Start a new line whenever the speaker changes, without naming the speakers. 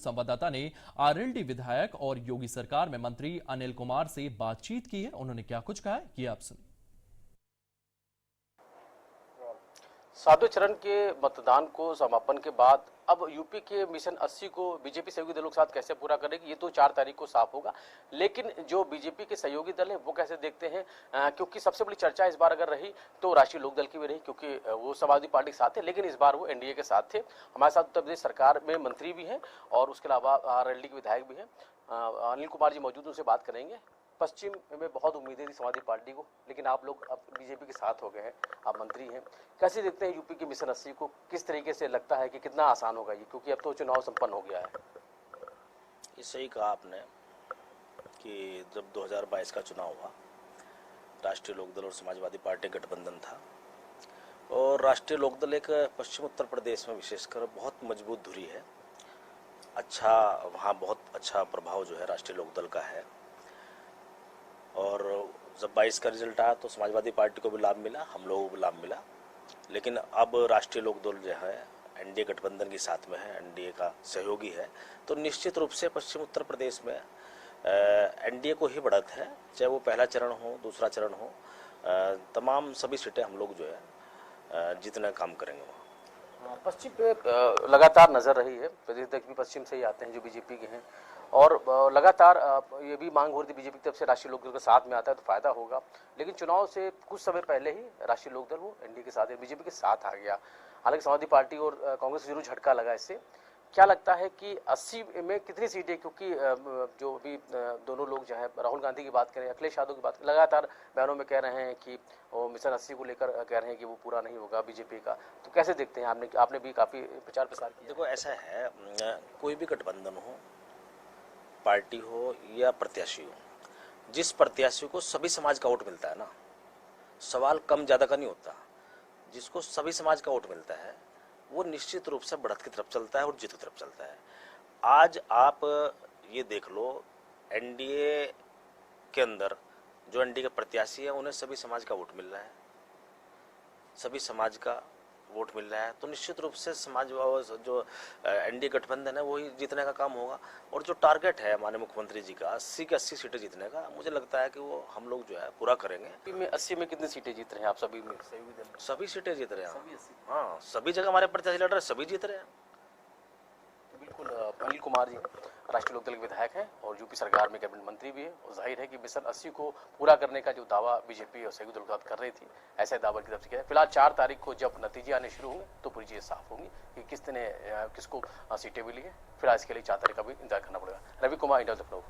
संवाददाता ने आरएलडी विधायक और योगी सरकार में मंत्री अनिल कुमार से बातचीत की है। उन्होंने क्या कुछ कहा है, ये आप सुनिए।
सातवें चरण के मतदान को समापन के बाद अब यूपी के मिशन 80 को बीजेपी सहयोगी दलों के साथ कैसे पूरा करेगी, ये तो 4 तारीख को साफ होगा। लेकिन जो बीजेपी के सहयोगी दल है वो कैसे देखते हैं, क्योंकि सबसे बड़ी चर्चा इस बार अगर रही तो राष्ट्रीय लोकदल की भी रही, क्योंकि वो समाजवादी पार्टी के साथ थे, लेकिन इस बार वो एनडीए के साथ थे। हमारे साथ उत्तर प्रदेश सरकार में मंत्री भी हैं और उसके अलावा आरएलडी के विधायक भी हैं। अनिल कुमार जी मौजूद, उनसे बात करेंगे। पश्चिम में बहुत उम्मीदें थी समाजवादी पार्टी को, लेकिन आप लोग अब बीजेपी के साथ हो गए हैं, आप मंत्री हैं। कैसे देखते हैं यूपी के मिशन 80 को, किस तरीके से लगता है कि कितना आसान होगा ये, क्योंकि अब तो चुनाव संपन्न हो गया है।
ये सही कहा आपने कि जब 2022 का चुनाव हुआ, राष्ट्रीय लोकदल और समाजवादी पार्टी गठबंधन था और राष्ट्रीय लोकदल एक पश्चिम उत्तर प्रदेश में विशेषकर बहुत मजबूत धुरी है। अच्छा, वहाँ बहुत अच्छा प्रभाव जो है राष्ट्रीय लोकदल का है। और जब 22 का रिजल्ट आया तो समाजवादी पार्टी को भी लाभ मिला, हम लोगों को भी लाभ मिला। लेकिन अब राष्ट्रीय लोकदल जो है एनडीए गठबंधन के साथ में है, एनडीए का सहयोगी है, तो निश्चित रूप से पश्चिम उत्तर प्रदेश में एनडीए को ही बढ़त है, चाहे वो पहला चरण हो, दूसरा चरण हो। तमाम सभी सीटें हम लोग जो है जितना काम करेंगे वहाँ।
पश्चिम पे लगातार नजर रही है, प्रदेश अध्यक्ष भी पश्चिम से ही आते हैं जो बीजेपी के हैं, और लगातार ये भी मांग हो रही थी बीजेपी की तरफ से राष्ट्रीय लोकदल के साथ में आता है तो फायदा होगा। लेकिन चुनाव से कुछ समय पहले ही राष्ट्रीय लोकदल वो एनडीए के साथ, बीजेपी के साथ आ गया। हालांकि समाजवादी पार्टी और कांग्रेस को जरूर झटका लगा इससे। क्या लगता है कि 80 में कितनी सीटें, क्योंकि जो भी दोनों लोग जो है, राहुल गांधी की बात करें, अखिलेश यादव की बात करें, लगातार बयानों में कह रहे हैं कि वो मिशन 80 को लेकर कह रहे हैं कि वो पूरा नहीं होगा बीजेपी का। तो कैसे देखते हैं, आपने भी काफी प्रचार प्रसार किया।
देखो, ऐसा है, कोई भी गठबंधन हो, पार्टी हो या प्रत्याशी हो, जिस प्रत्याशी को सभी समाज का वोट मिलता है ना, सवाल कम ज्यादा का नहीं होता, जिसको सभी समाज का वोट मिलता है वो निश्चित रूप से बढ़त की तरफ चलता है और जीत की तरफ चलता है। आज आप ये देख लो, एनडीए के अंदर जो एनडीए के प्रत्याशी है उन्हें सभी समाज का वोट मिल रहा है, सभी समाज का वोट मिल रहा है, तो निश्चित रूप से समाज जो एनडीए गठबंधन है वही जीतने का काम होगा। और जो टारगेट है माननीय मुख्यमंत्री जी का 80 की 80 सीटें जीतने का, मुझे लगता है कि वो हम लोग जो है पूरा करेंगे।
80 में कितनी सीटें जीत रहे हैं आप?
सभी सीटें जीत रहे हैं। हाँ, सभी जगह हमारे प्रत्याशी लड़ रहे हैं, सभी जीत रहे हैं।
बिल्कुल। अनिल कुमार जी राष्ट्रीय लोकदल के विधायक हैं और यूपी सरकार में कैबिनेट मंत्री भी है, और जाहिर है कि मिशन 80 को पूरा करने का जो दावा बीजेपी और सहयोगी दल के साथ कर रही थी, ऐसे दावा की तरफ से किया है। फिलहाल 4 तारीख को जब नतीजे आने शुरू होंगे तो पूरी चीजें साफ होंगी कि किसने किसको सीटें मिली है। फिलहाल इसके लिए 4 तारीख का भी इंतजार करना पड़ेगा। रवि कुमार, इंडिया लखनऊ।